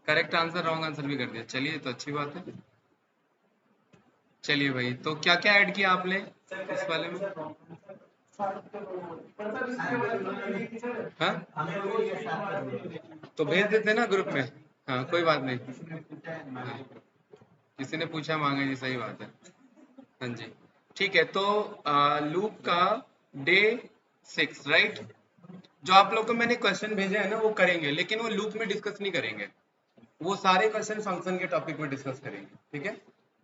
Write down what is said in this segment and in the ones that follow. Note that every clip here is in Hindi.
करेक्ट आंसर रॉन्ग आंसर भी कर दिया, चलिए तो अच्छी बात है। चलिए भाई, तो क्या क्या ऐड किया आपने इस वाले में? हाँ, तो भेज देते ना ग्रुप में। हाँ कोई बात नहीं। हाँ, किसी ने पूछा मांगे जी, सही बात है। हाँ जी, ठीक है। तो लूप का डे 6, राइट? जो आप लोग को मैंने क्वेश्चन भेजे हैं ना वो करेंगे, लेकिन वो लूप में डिस्कस नहीं करेंगे। वो सारे क्वेश्चन फंक्शन के टॉपिक में डिस्कस करेंगे, ठीक है?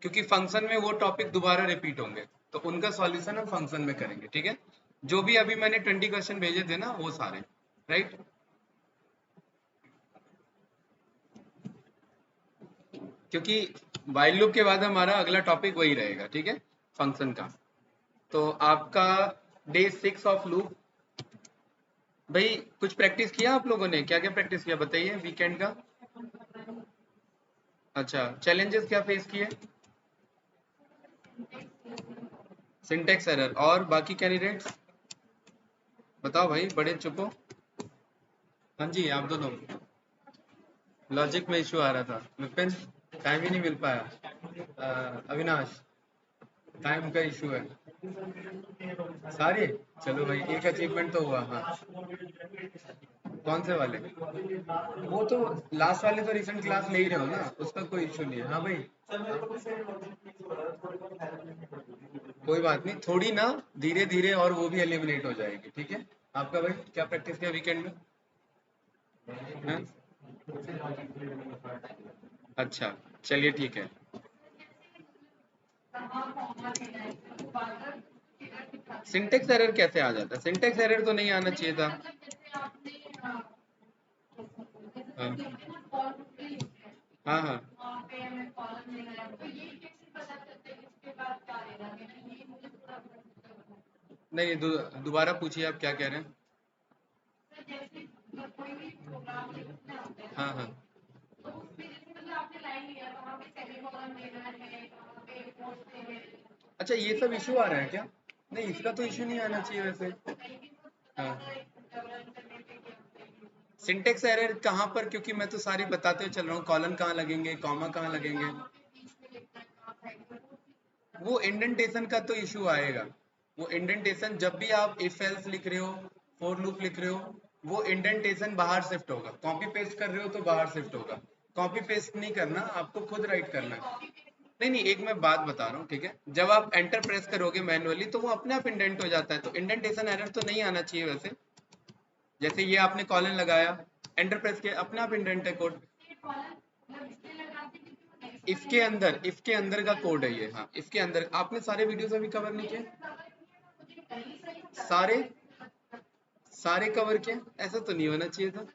क्योंकि फंक्शन में वो टॉपिक दोबारा रिपीट होंगे, तो उनका सॉल्यूशन हम फंक्शन में करेंगे, ठीक है? जो भी अभी मैंने 20 क्वेश्चन भेजे थे ना वो सारे, राइट? क्योंकि वाइल लूप के बाद हमारा अगला टॉपिक वही रहेगा, ठीक है, फंक्शन का। तो आपका डे 6 ऑफ लूप, भाई कुछ प्रैक्टिस किया आप लोगों ने? क्या क्या प्रैक्टिस किया बताइए वीकेंड का? अच्छा, चैलेंजेस क्या फेस किए? सिंटेक्स एरर, और बाकी कैंडिडेट्स बताओ भाई, बड़े चुप हो। हाँ जी, आप दोनों। लॉजिक में इशू आ रहा था। विपिन, टाइम ही नहीं मिल पाया। अविनाश, टाइम का इशू है सारे। चलो भाई, एक अचीवमेंट तो हुआ। हाँ, कौन से वाले? वो तो लास्ट वाले तो रिसेंट क्लास ले ही रहे हो ना, उसका कोई इशू नहीं है। हाँ भाई, कोई बात नहीं, थोड़ी ना धीरे धीरे और वो भी एलिमिनेट हो जाएगी, ठीक है? आपका भाई क्या प्रैक्टिस किया वीकेंड में? हैं? अच्छा, चलिए ठीक है। सिंटेक्स एरर कैसे आ जाता है? सिंटेक्स एरर तो नहीं आना चाहिए था। हाँ हाँ हाँ। नहीं, दोबारा पूछिए, आप क्या कह रहे हैं? हाँ हाँ। अच्छा, ये सब इशू आ रहा है क्या? नहीं, इसका तो इशू नहीं आना चाहिए वैसे। हाँ, सिंटेक्स एरर कहाँ पर? क्योंकि मैं तो सारी बताते हुए चल रहा हूँ, कॉलन कहाँ लगेंगे, कॉमा कहाँ लगेंगे। वो इंडेंटेशन का तो इशू आएगा। वो इंडेंटेशन जब भी आप इफ एल्स लिख रहे हो, फॉर लूप लिख रहे हो, वो इंडेंटेशन बाहर शिफ्ट होगा। कॉपी पेस्ट कर रहे हो तो बाहर शिफ्ट होगा। कॉपी पेस्ट नहीं करना, आपको खुद राइट करना है। नहीं नहीं, एक मैं बात बता रहा हूँ, ठीक है? जब आप एंटर प्रेस करोगे मैनुअली तो वो अपने आप इंडेंट हो जाता है, तो इंडेंटेशन एरर तो नहीं आना चाहिए वैसे। जैसे ये आपने कॉलन लगाया, एंटर प्रेस किया, अपने आप इंडेंट है कोड। इसके अंदर का कोड है ये। हाँ, इसके अंदर आपने सारे वीडियोस अभी कवर नहीं किए? सारे सारे कवर किए? ऐसा तो नहीं होना चाहिए था।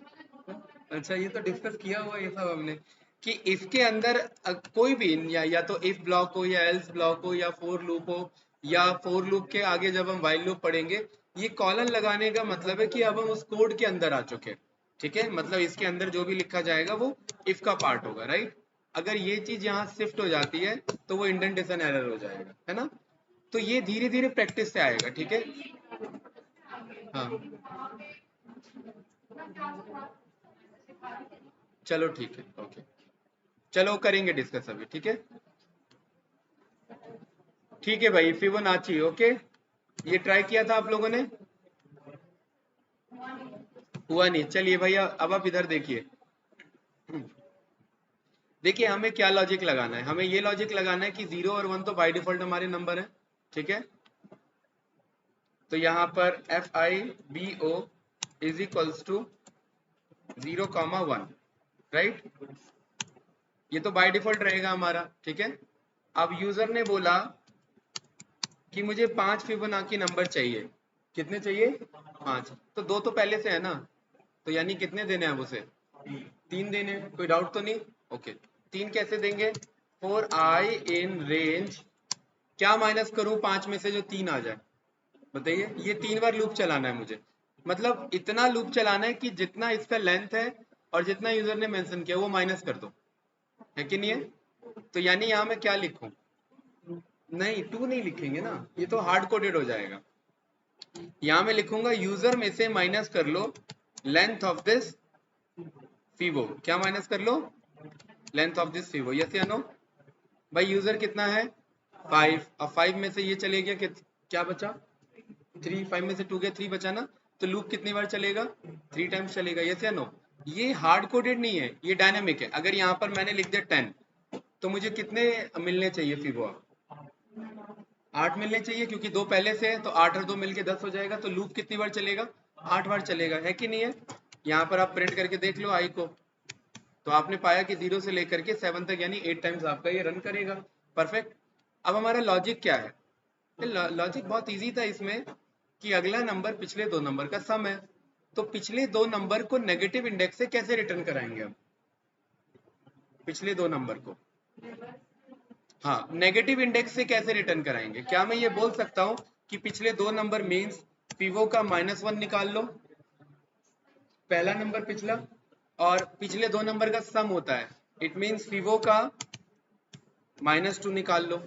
अच्छा, ये तो डिस्कस किया हुआ ये सब हमने, कि इफ के अंदर कोई भी या तो इफ ब्लॉक हो या एल्स ब्लॉक हो या फोर लूप हो, या फोर लूप के आगे जब हम वाइल लूप पढ़ेंगे, ये कॉलन लगाने का मतलब है कि अब हम उस कोड के अंदर आ चुके हैं, ठीक है? मतलब इसके अंदर जो भी लिखा जाएगा वो इफ का पार्ट होगा, राइट? अगर ये चीज यहाँ शिफ्ट हो जाती है तो वो इंडेंटेशन एरर हो जाएगा, है ना? तो ये धीरे धीरे प्रैक्टिस से आएगा, ठीक है? हाँ, चलो ठीक है, ओके। चलो करेंगे डिस्कस अभी, ठीक है? ठीक है भाई, फिबोनाची, ओके। ये ट्राई किया था आप लोगों ने? हुआ नहीं, चलिए भैया, अब आप इधर देखिए। देखिए, हमें क्या लॉजिक लगाना है? हमें ये लॉजिक लगाना है कि 0 और 1 तो बाय डिफॉल्ट हमारे नंबर है, ठीक है? तो यहाँ पर FIBO is equals to 0, 1, right? ये तो बाय डिफॉल्ट रहेगा हमारा, ठीक है? अब यूजर ने बोला कि मुझे 5 फिबोनाची नंबर चाहिए। कितने चाहिए? 5। तो 2 तो पहले से है ना, तो यानी कितने देने हैं अब उसे? 3 देने। कोई डाउट तो नहीं? ओके। 3 कैसे देंगे? 4i इन रेंज, क्या माइनस करूं 5 में से जो 3 आ जाए? बताइए। ये 3 बार लूप चलाना है मुझे, मतलब इतना लूप चलाना है कि जितना इसका लेंथ है और जितना यूजर ने मेंशन किया वो माइनस कर दो, है कि नहीं है? तो यानी यहाँ मैं क्या लिखूं? नहीं, 2 नहीं लिखेंगे ना, ये तो हार्ड कोडेड हो जाएगा। यहाँ मैं लिखूंगा यूजर में से माइनस कर लो लेंथ ऑफ दिस फीवो, क्या माइनस कर लो, लेंथ ऑफ दिस फीवो, यस या नो। भाई यूजर कितना है 5, अब 5 में से ये चले गया, क्या बचा 3, 5 में से 2 गया 3 बचा ना, तो लूप कितनी बार चलेगा 3 टाइम्स चलेगा, यस या नो। ये हार्ड कोडेड नहीं है, ये डायनेमिक है। अगर यहाँ पर मैंने लिख दिया 10 तो मुझे कितने मिलने चाहिए फीवो, 8 मिलने चाहिए, क्योंकि 2 पहले से है तो 8 और 2 मिलके 10 हो जाएगा। तो लूप कितनी बार चलेगा 8 बार चलेगा, है कि नहीं है। यहाँ पर आप प्रिंट करके देख लो आई को, तो आपने पाया कि 0 से लेकर के 7 तक यानी 8 टाइम्स आपका ये रन करेगा। परफेक्ट। अब हमारा लॉजिक क्या है, लॉजिक बहुत इजी था इसमें कि अगला नंबर पिछले 2 नंबर का सम है, तो पिछले 2 नंबर को नेगेटिव इंडेक्स से कैसे रिटर्न कराएंगे हम, पिछले 2 नंबर को, हाँ नेगेटिव इंडेक्स से कैसे रिटर्न कराएंगे। क्या मैं ये बोल सकता हूँ कि पिछले 2 नंबर मीन्स पीवो का -1 निकाल लो, पहला नंबर पिछला, और पिछले 2 नंबर का सम होता है, इट मीन्स पीवो का -2 निकाल लो,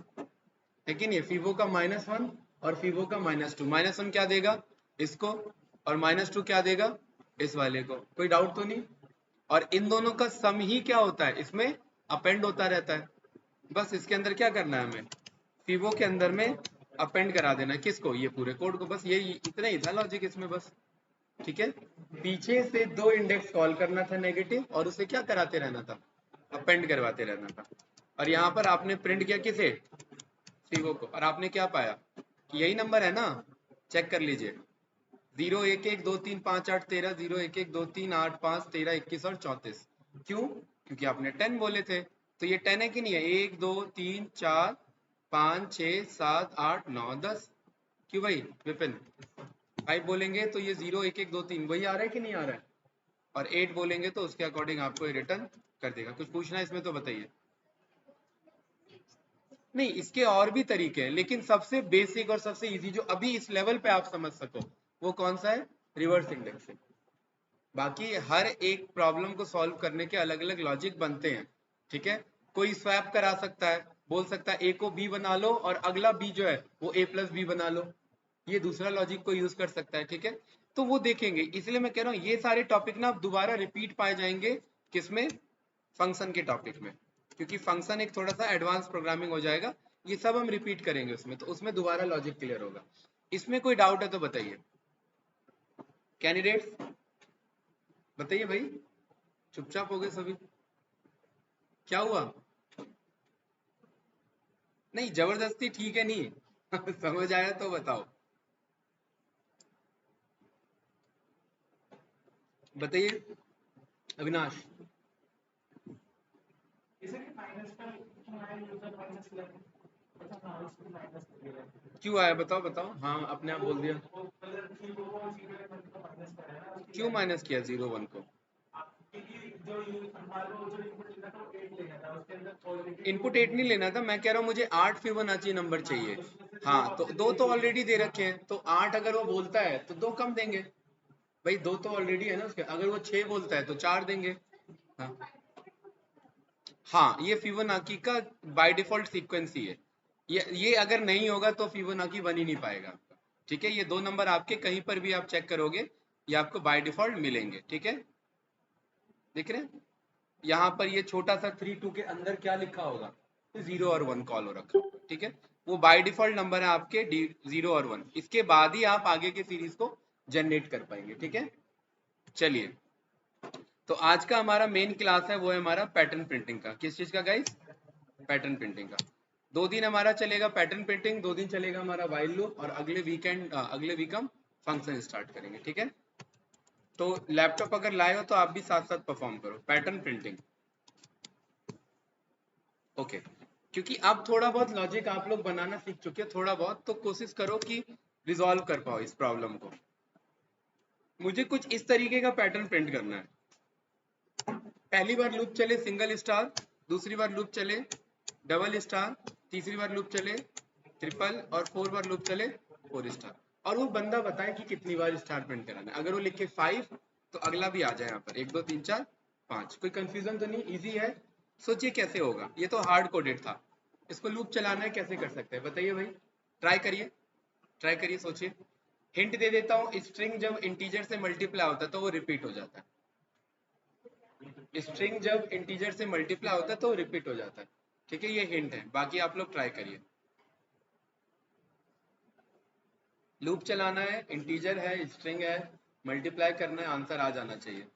लेकिन ये फीवो का -1 और फीवो का -2, -1 क्या देगा इसको और -2 क्या देगा इस वाले को, कोई डाउट तो नहीं। और इन दोनों का सम ही क्या होता है, इसमें अपेंड होता रहता है। बस इसके अंदर क्या करना है हमें, फीवो के अंदर में अपेंड करा देना है, किसको, ये पूरे कोड को, बस यही इतना ही था लॉजिक इसमें बस। ठीक है, पीछे से 2 इंडेक्स कॉल करना था नेगेटिव और उसे क्या कराते रहना था, अपेंड करवाते रहना था। और यहाँ पर आपने प्रिंट किया किसे, फीवो को, और आपने क्या पाया कि यही नंबर है ना, चेक कर लीजिए 0 1 1 2 3 5 8 13, 0 1 1 2 3 8 5 13 21 और 34। क्यों, क्योंकि आपने 10 बोले थे, तो ये 10 है कि नहीं है, 1 2 3 4 5 6 7 8 9 10। क्यों भाई विपिन, 5 बोलेंगे तो ये 0 1 1 2 3 वही आ रहा है कि नहीं आ रहा है, और 8 बोलेंगे तो उसके अकॉर्डिंग आपको रिटर्न कर देगा। कुछ पूछना है इसमें तो बताइए। नहीं, इसके और भी तरीके हैं, लेकिन सबसे बेसिक और सबसे इजी जो अभी इस लेवल पे आप समझ सको वो कौन सा है, रिवर्स इंडेक्सिंग। बाकी हर एक प्रॉब्लम को सॉल्व करने के अलग अलग लॉजिक बनते हैं। ठीक है, कोई स्वैप करा सकता है, बोल सकता है ए को बी बना लो और अगला बी जो है वो ए प्लस बी बना लो, ये दूसरा लॉजिक को यूज कर सकता है। ठीक है, तो वो देखेंगे, इसलिए मैं कह रहा हूँ ये सारे टॉपिक ना दोबारा रिपीट पाए जाएंगे किसमें, फंक्शन के टॉपिक में, क्योंकि फंक्शन एक थोड़ा सा एडवांस प्रोग्रामिंग हो जाएगा, ये सब हम रिपीट करेंगे उसमें, तो उसमें दोबारा लॉजिक क्लियर होगा। इसमें कोई डाउट है तो बताइए कैंडिडेट्स, बताइए भाई, चुपचाप हो गए सभी, क्या हुआ, नहीं जबरदस्ती ठीक है नहीं समझ आया तो बताओ, बताइए अविनाश। क्यों आया बताओ बताओ, हाँ अपने आप बोल दिया, क्यों माइनस किया 0 1 को, इनपुट 8 नहीं लेना था, मैं कह रहा हूँ मुझे 8 फिबोनाची नंबर चाहिए। हाँ तो 2 तो ऑलरेडी दे रखे हैं, तो 8 अगर वो बोलता है तो 2 कम देंगे, भाई 2 तो ऑलरेडी है ना उसके, अगर वो 6 बोलता है तो 4 देंगे। हाँ, हाँ ये फिबोनाची का बाय डिफॉल्ट सीक्वेंस ही है, ये अगर नहीं होगा तो फिबोनाची बन ही नहीं पाएगा आपका। ठीक है, ये 2 नंबर आपके कहीं पर भी आप चेक करोगे ये आपको बाय डिफॉल्ट मिलेंगे। ठीक है, देख रहे हैं यहाँ पर ये छोटा सा 3 2 के अंदर क्या लिखा होगा, 0 और 1 कॉल हो रखा। ठीक है, वो बाय डिफॉल्ट नंबर है आपके 0 और 1, इसके बाद ही आप आगे के सीरीज को जनरेट कर पाएंगे। ठीक है, चलिए, तो आज का हमारा मेन क्लास है वो है हमारा पैटर्न प्रिंटिंग का। किस चीज का गाइस, पैटर्न प्रिंटिंग का। 2 दिन हमारा चलेगा पैटर्न प्रिंटिंग, 2 दिन चलेगा हमारा वाइल लूप, और अगले वीक हम फंक्शन स्टार्ट करेंगे। ठीक है, तो लैपटॉप अगर लाए हो तो आप भी साथ साथ परफॉर्म करो पैटर्न प्रिंटिंग। ओके, क्योंकि अब थोड़ा बहुत लॉजिक आप लोग बनाना सीख चुके हो थोड़ा बहुत, तो कोशिश करो कि रिजॉल्व कर पाओ इस प्रॉब्लम को। मुझे कुछ इस तरीके का पैटर्न प्रिंट करना है, पहली बार लूप चले सिंगल स्टार, दूसरी बार लूप चले डबल स्टार, तीसरी बार लूप चले ट्रिपल, और 4 बार लूप चले 4 स्टार, और वो बंदा बताए कि कितनी बार स्टार प्रिंट कराना है। अगर वो लिखे 5 तो अगला भी आ जाए यहाँ पर 1 2 3 4 5, कोई कंफ्यूजन तो नहीं, इजी है। सोचिए कैसे होगा, ये तो हार्ड कोडेड था, इसको लूप चलाना है कैसे कर सकते हैं बताइए भाई, ट्राई करिए, ट्राई करिए, सोचिए। हिंट दे देता हूँ, स्ट्रिंग जब इंटीजर से मल्टीप्लाई होता है तो वो रिपीट हो जाता है, स्ट्रिंग जब इंटीजर से मल्टीप्लाई होता है तो रिपीट हो जाता है। ठीक है, ये हिंट है, बाकी आप लोग ट्राई करिए। लूप चलाना है, इंटीजर है, स्ट्रिंग है, मल्टीप्लाई करना है, आंसर आ जाना चाहिए।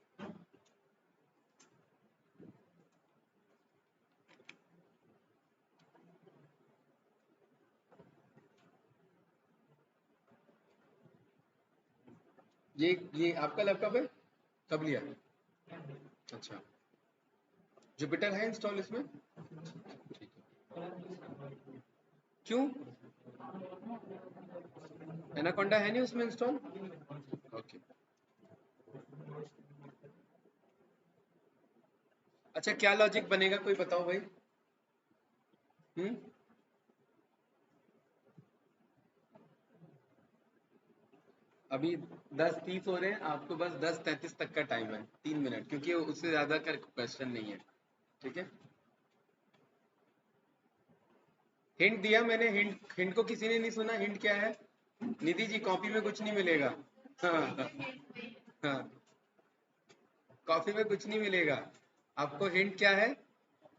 ये आपका लैपटॉप है? कब लिया? अच्छा, जुपिटर है इंस्टॉल इसमें? ठीक है। क्यों? एनाकोंडा है नहीं उसमें इंस्टॉल? ओके। अच्छा, क्या लॉजिक बनेगा, कोई बताओ भाई। अभी 10:30 हो रहे हैं, आपको बस 10:33 तक का टाइम है, 3 मिनट, क्योंकि उससे ज्यादा का क्वेश्चन नहीं है। ठीक है, हिंट दिया मैंने। हिंट हिंट को किसी ने नहीं सुना? हिंट क्या है? निधि जी, कॉपी में कुछ नहीं मिलेगा। हाँ हाँ हाँ, कॉपी में कुछ नहीं मिलेगा। आपको हिंट क्या है?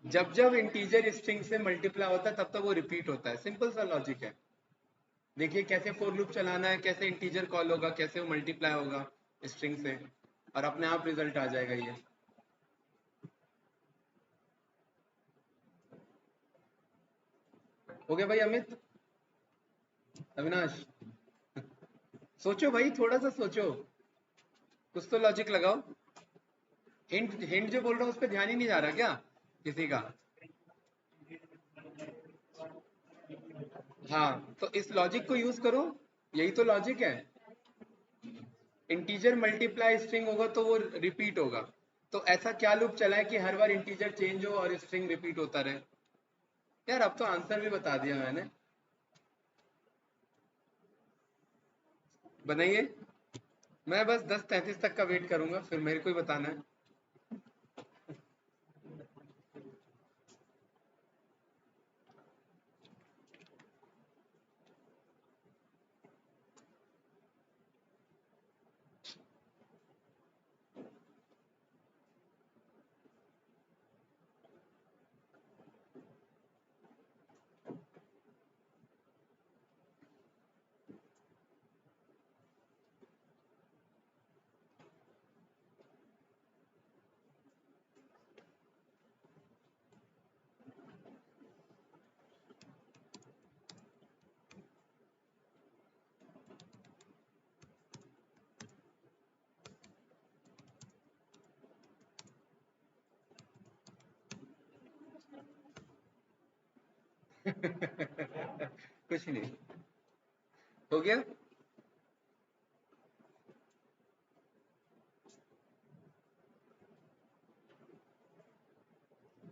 जब जब इंटीजर स्ट्रिंग से मल्टीप्लाई होता है तब तक वो रिपीट होता है, सिंपल सा लॉजिक है। देखिए कैसे फॉर लूप चलाना है, कैसे इंटीजर कॉल होगा, कैसे वो मल्टीप्लाई होगा स्ट्रिंग से, और अपने आप रिजल्ट आ जाएगा ये। हो गया भाई अमित? अविनाश, सोचो भाई, थोड़ा सा सोचो, कुछ तो लॉजिक लगाओ। हिंट हिंट जो बोल रहा हूँ उस पर ध्यान ही नहीं जा रहा क्या किसी का? हाँ, तो इस लॉजिक को यूज करो, यही तो लॉजिक है। इंटीजर मल्टीप्लाई स्ट्रिंग होगा तो वो रिपीट होगा। तो ऐसा क्या लूप चला है कि हर बार इंटीजर चेंज हो और स्ट्रिंग रिपीट होता रहे? यार अब तो आंसर भी बता दिया मैंने। बनाइए, मैं बस 10:33 तक का वेट करूंगा, फिर मेरे को ही बताना है। कुछ नहीं, हो गया।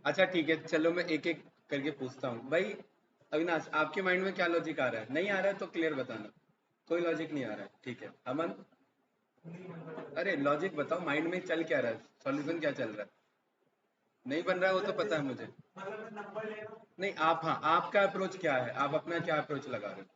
अच्छा ठीक है, चलो मैं एक एक करके पूछता हूँ भाई। अविनाश, आपके माइंड में क्या लॉजिक आ रहा है? नहीं आ रहा है तो क्लियर बताना। कोई लॉजिक नहीं आ रहा है, ठीक है। अमन, अरे लॉजिक बताओ, माइंड में चल क्या रहा है, सॉल्यूशन क्या चल रहा है? नहीं बन रहा है वो तो पता है मुझे। नहीं आप, हाँ, आपका अप्रोच क्या है, आप अपना क्या अप्रोच लगा रहे हो?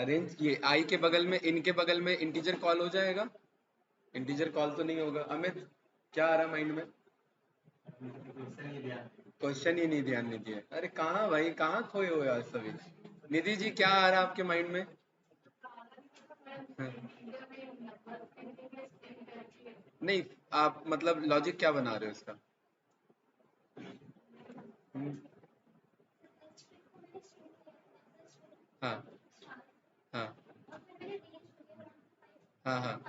रेंज ये आई के बगल में, इनके बगल में इंटीजर कॉल हो जाएगा? इंटीजर कॉल तो नहीं होगा। अमित, क्या आ रहा माइंड में? क्वेश्चन ही नहीं ध्यान नहीं दिया। अरे कहाँ भाई, कहाँ खोए हो यार सभी? निधि जी, क्या आ रहा है आपके माइंड में? हाँ। नहीं, आप मतलब लॉजिक क्या बना रहे हो इसका? हम्म, हाँ हाँ हाँ हाँ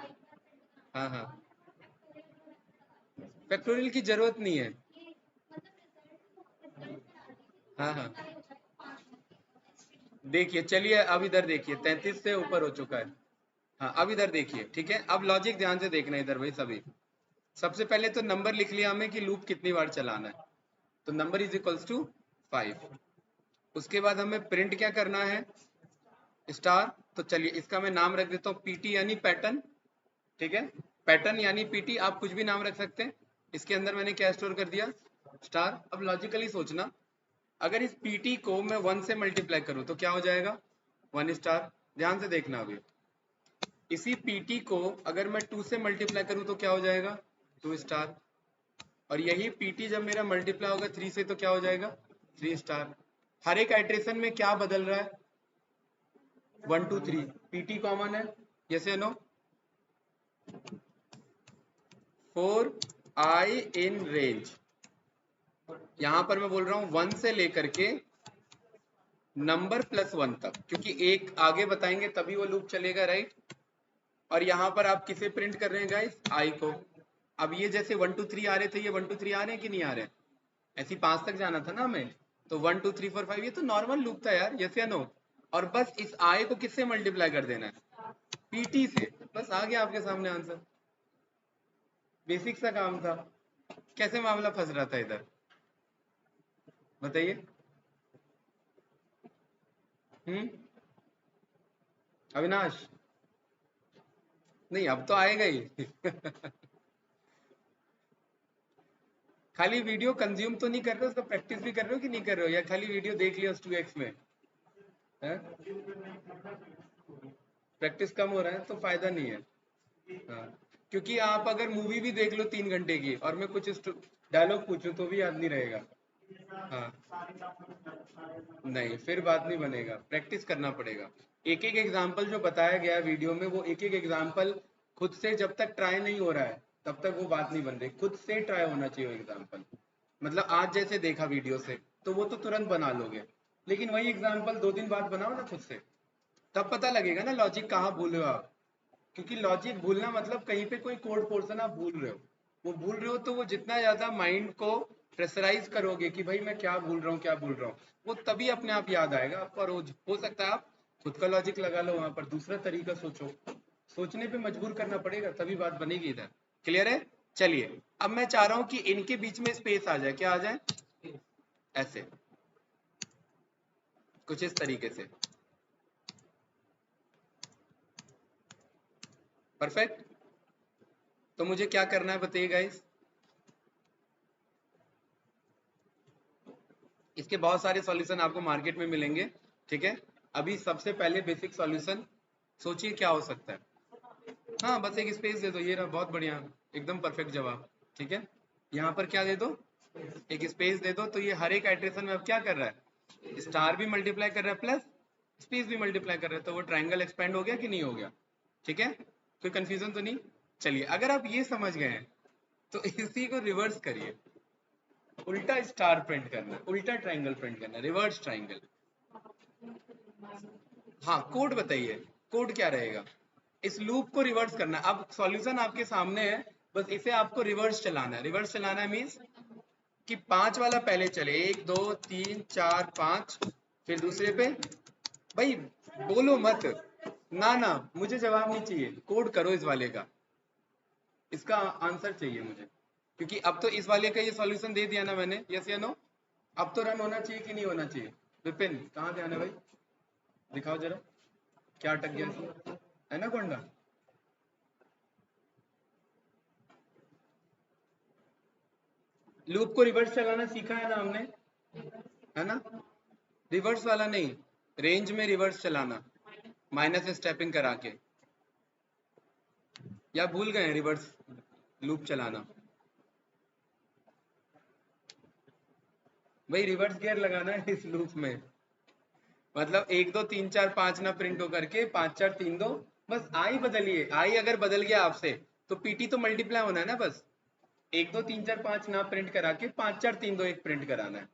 हाँ हाँ, फैक्टोरियल की जरूरत नहीं है। हाँ हाँ, देखिए चलिए, अब इधर देखिए, 33 से ऊपर हो चुका है। हाँ, अब इधर देखिए, ठीक है, अब लॉजिक ध्यान से देखना है इधर भाई सभी। सबसे पहले तो नंबर लिख लिया हमें कि लूप कितनी बार चलाना है, तो नंबर इज इक्वल्स टू 5। उसके बाद हमें प्रिंट क्या करना है? स्टार। तो चलिए इसका मैं नाम रख देता हूँ पीटी, यानी पैटर्न। ठीक है, पैटर्न यानी पीटी, आप कुछ भी नाम रख सकते हैं। इसके अंदर मैंने क्या स्टोर कर दिया? स्टार। अब लॉजिकली सोचना, अगर इस पीटी को मैं 1 से मल्टीप्लाई करूं तो क्या हो जाएगा? 1 स्टार। ध्यान से देखना अभी, इसी पीटी को अगर मैं 2 से मल्टीप्लाई करूं तो क्या हो जाएगा, 2 स्टार। और यही पीटी जब मेरा मल्टीप्लाई होगा 3 से तो क्या हो जाएगा, 3 स्टार। हर एक आइट्रेशन में क्या बदल रहा है, 1 2 3, पीटी कॉमन है, यस या नो। 4 आई इन रेंज, यहां पर मैं बोल रहा हूं 1 से लेकर के नंबर +1 तक, क्योंकि एक आगे बताएंगे तभी वो लूप चलेगा, राइट। और यहाँ पर आप किसे प्रिंट कर रहे हैं गाइस, आई को। अब ये जैसे 1 2 3 आ रहे थे, ये 1 2 3 आ रहे हैं कि नहीं आ रहे हैं, ऐसी 5 तक जाना था ना हमें, तो 1 2 3 4 5 ये तो नॉर्मल लूप था यार, यस या नो। और बस इस आई को किससे मल्टीप्लाई कर देना है, पीटी से, बस आ गया आपके सामने आंसर। बेसिक सा काम था। कैसे मामला फंस रहा था इधर, बताइए। अविनाश, नहीं अब तो आएगा ही खाली वीडियो कंज्यूम तो नहीं कर रहे हो, उसका प्रैक्टिस भी कर रहे हो कि नहीं कर रहे हो, या खाली वीडियो देख लिया उस 2x में है? प्रैक्टिस कम हो रहा है तो फायदा नहीं है। हाँ, क्योंकि आप अगर मूवी भी देख लो 3 घंटे की और मैं कुछ डायलॉग पूछूं तो भी याद नहीं रहेगा। हाँ, नहीं फिर बात नहीं बनेगा, प्रैक्टिस करना पड़ेगा। एक एक एग्जाम्पल जो बताया गया है वीडियो में, वो एक एक एग्जाम्पल खुद से जब तक ट्राई नहीं हो रहा है तब तक वो बात नहीं बन रही, खुद से ट्राई होना चाहिए वो एग्जाम्पल। मतलब आज जैसे देखा वीडियो से तो वो तो तुरंत बना लोगे, लेकिन वही एग्जाम्पल 2 दिन बाद बनाओ ना खुद से, तब पता लगेगा ना लॉजिक कहाँ भूल रहे हो आप। क्योंकि लॉजिक भूलना मतलब कहीं पे कोई कोड पोर्शन आप भूल रहे हो, वो भूल रहे हो तो वो जितना ज्यादा माइंड को प्रेशराइज करोगे कि भाई मैं क्या भूल रहा हूँ क्या भूल रहा हूँ, वो तभी अपने आप याद आएगा आपको। और हो सकता है आप खुद का लॉजिक लगा लो वहां पर, दूसरा तरीका सोचो, सोचने पे मजबूर करना पड़ेगा तभी बात बनेगी इधर। क्लियर है। चलिए अब मैं चाह रहा हूँ कि इनके बीच में स्पेस आ जाए, क्या आ जाए, ऐसे कुछ इस तरीके से, परफेक्ट। तो मुझे क्या करना है बताइए गाइस। इसके बहुत सारे सॉल्यूशन आपको मार्केट में मिलेंगे, ठीक है। अभी सबसे पहले बेसिक सॉल्यूशन सोचिए क्या हो सकता है। हाँ बस एक स्पेस दे दो, ये रहा, बहुत बढ़िया, एकदम परफेक्ट जवाब, ठीक है। यहाँ पर क्या दे दो, एक स्पेस दे दो, तो ये हर एक आइट्रेशन में अब क्या कर रहा है, स्टार भी मल्टीप्लाई कर रहा है प्लस स्पेस भी मल्टीप्लाई कर रहा है, तो वो ट्राइंगल एक्सपेंड हो गया कि नहीं हो गया, ठीक है। कोई कंफ्यूजन तो नहीं। चलिए अगर आप ये समझ गए हैं तो इसी को रिवर्स करिए, उल्टा स्टार प्रिंट करना, उल्टा ट्राइंगल प्रिंट करना, रिवर्स ट्राइंगल। हाँ कोड बताइए, कोड क्या रहेगा, इस लूप को रिवर्स करना है। अब सॉल्यूशन आपके सामने है, बस इसे आपको रिवर्स चलाना है। रिवर्स चलाना है मीन्स कि 5 वाला पहले चले, 1 2 3 4 5, फिर दूसरे पे, भाई बोलो मत, ना ना मुझे जवाब नहीं चाहिए, कोड करो इस वाले का, इसका आंसर चाहिए मुझे, क्योंकि अब तो इस वाले का ये सॉल्यूशन दे दिया ना मैंने, यस या नो। अब तो रन होना चाहिए कि नहीं होना चाहिए। विपिन कहाँ ध्यान है भाई, दिखाओ जरा क्या अटक गया इसमें, है ना कोंडा। लूप को रिवर्स चलाना सीखा है ना हमने, है ना। रिवर्स वाला नहीं, रेंज में रिवर्स चलाना, माइनस स्टेपिंग करा के, या भूल गए रिवर्स लूप चलाना। भाई रिवर्स गियर लगाना है इस लूप में, मतलब 1 2 3 4 5 ना प्रिंट हो करके 5 4 3 2, बस आई बदलिए। आई अगर बदल गया आपसे तो पीटी तो मल्टीप्लाई होना है ना, बस 1 2 3 4 5 ना प्रिंट करा के 5 4 3 2 1 प्रिंट कराना है।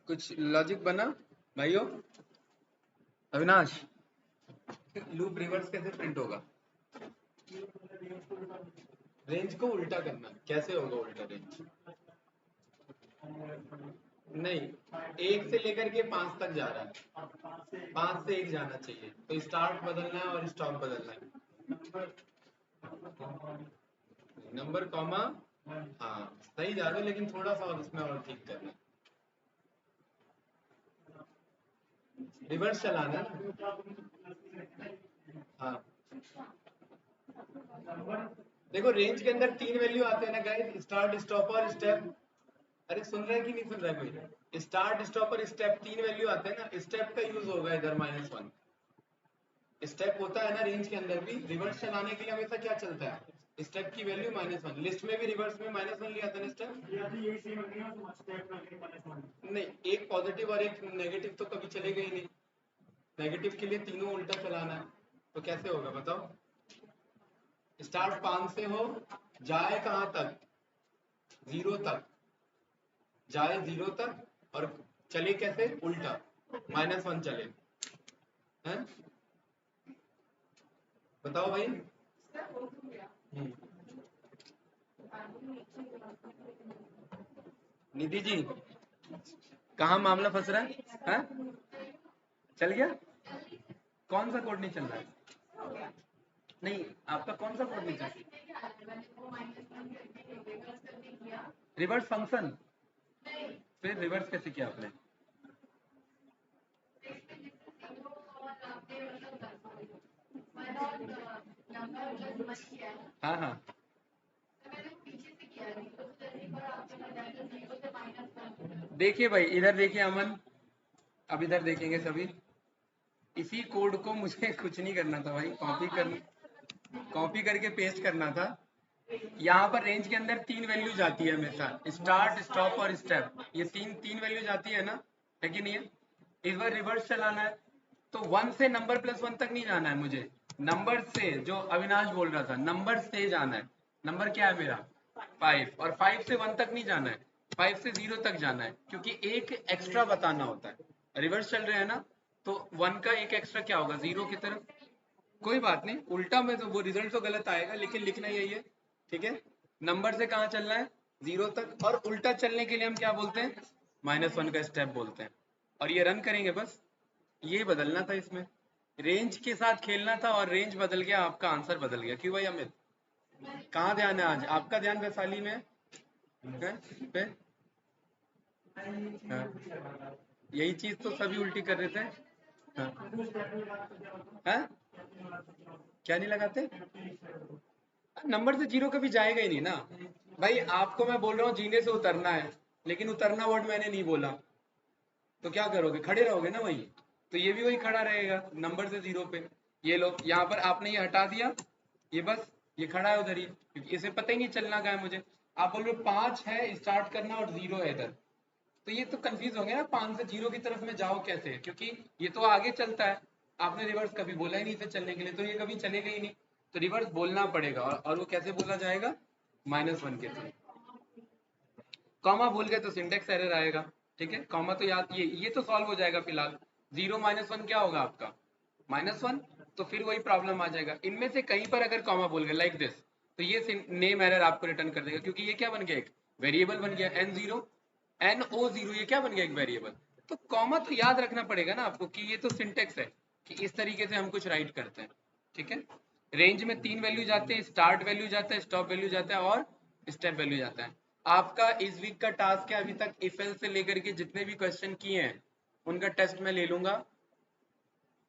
कुछ लॉजिक बना भाइयों। अविनाश, लूप रिवर्स कैसे प्रिंट होगा, रेंज को उल्टा करना, कैसे होगा उल्टा रेंज? नहीं, 1 से लेकर के 5 तक जा रहा है, 5 से 1 जाना चाहिए, तो स्टार्ट बदलना है और स्टॉप बदलना है। नंबर कॉमा, हाँ सही जा रहे हो, लेकिन थोड़ा सा और इसमें और ठीक करना है, रिवर्स चलाना है ना। हाँ देखो, रेंज के अंदर 3 वैल्यू आते हैं ना गाइस, स्टार्ट स्टॉप और स्टेप। अरे सुन रहे हैं कि नहीं सुन रहा है कोई? स्टार्ट स्टॉप और स्टेप 3 वैल्यू आते हैं ना, स्टेप का यूज होगा इधर -1। स्टेप होता है ना रेंज के अंदर भी, रिवर्स चलाने के लिए हमेशा क्या चलता है, स्टेप की वैल्यू -1। लिस्ट में भी रिवर्स में -1 लिया था ना स्टेप। नहीं, एक पॉजिटिव और एक नेगेटिव तो कभी चलेगा ही नहीं, नेगेटिव के लिए तीनों उल्टा चलाना है, तो कैसे होगा बताओ? स्टार्ट 5 से हो, जाए कहां तक? 0 तक, जाए 0 तक, और चले कैसे? उल्टा, -1 चले, हैं? बताओ भाई। निधि जी, कहाँ मामला फंस रहा है? हाँ? चल गया? कौन सा कोड नहीं चल रहा है? नहीं, आपका कौन सा कोड नहीं चल रहा? रिवर्स फंक्शन, फिर रिवर्स कैसे किया आपने? हाँ हाँ, देखिए भाई, इधर देखिए अमन, अब इधर देखेंगे सभी, इसी कोड को मुझे कुछ नहीं करना था भाई, कॉपी करके पेस्ट करना था। यहाँ पर रेंज के अंदर 3 वैल्यू जाती है हमेशा, स्टार्ट स्टॉप और स्टेप, ये तीन तीन वैल्यू जाती है ना, है कि नहीं है? इस बार रिवर्स चलाना है, तो 1 से नंबर +1 तक नहीं जाना है मुझे, नंबर से, जो अविनाश बोल रहा था, नंबर से जाना है। नंबर क्या है मेरा? 5, और 5 से 1 तक नहीं जाना है, 5 से 0 तक जाना है, क्योंकि एक एक्स्ट्रा बताना होता है। रिवर्स चल रहे हैं ना, तो 1 का एक एक्स्ट्रा क्या होगा? 0 की तरफ। कोई बात नहीं, उल्टा में तो वो रिजल्ट तो गलत आएगा, लेकिन लिखना यही है, ठीक है? नंबर से कहाँ चलना है? 0 तक, और उल्टा चलने के लिए हम क्या बोलते हैं? -1 का स्टेप बोलते हैं। और ये रन करेंगे बस, ये बदलना था इसमें, रेंज के साथ खेलना था, और रेंज बदल गया, आपका आंसर बदल गया। क्यों भाई अमित, कहाँ ध्यान है आज आपका? ध्यान वैशाली में है? पे? हाँ। यही चीज तो सभी उल्टी कर रहे थे। हाँ। हाँ? क्या नहीं लगाते? नंबर से 0 कभी जाएगा ही नहीं ना भाई। आपको मैं बोल रहा हूँ जीने से उतरना है, लेकिन उतरना वर्ड मैंने नहीं बोला, तो क्या करोगे? खड़े रहोगे ना वहीं, तो ये भी वही खड़ा रहेगा नंबर से 0 पे। ये लो, यहाँ पर आपने ये हटा दिया, ये बस ये खड़ा है उधर ही, क्योंकि इसे पता ही नहीं चलना का है मुझे। आप बोल रहे हो 5 है स्टार्ट करना और 0 है इधर, तो ये तो कंफ्यूज होंगे ना, 5 से 0 की तरफ में जाओ कैसे, क्योंकि ये तो आगे चलता है, आपने रिवर्स कभी बोला ही नहीं इसे चलने के लिए, तो ये कभी चलेगा ही नहीं, तो रिवर्स बोलना पड़ेगा। और वो कैसे बोला जाएगा? -1 के थ्रू। कॉमा भूल गए तो सिंटेक्स एरर आएगा, ठीक है? कॉमा तो याद, ये तो सॉल्व हो जाएगा फिलहाल। 0 -1 क्या होगा आपका? -1, तो फिर वही प्रॉब्लम आ जाएगा। इनमें से कहीं पर अगर कॉमा भूल गए लाइक दिस, तो ये नेम एरर आपको रिटर्न कर देगा, क्योंकि ये क्या बन गया? एक वेरिएबल बन गया, NO0, ये क्या बन गया? एक वेरिएबल। तो कॉमा तो याद रखना पड़ेगा ना आपको, कि ये तो सिंटेक्स है, कि इस तरीके से हम कुछ राइट करते हैं, ठीक है? रेंज में 3 वैल्यू जाते हैं, स्टार्ट वैल्यू जाता है, स्टॉप वैल्यू जाता है, और स्टेप वैल्यू जाता है। आपका इस वीक का टास्क है, अभी तक इफ एल्स से लेकर के जितने भी क्वेश्चन किए हैं उनका टेस्ट मैं ले लूंगा।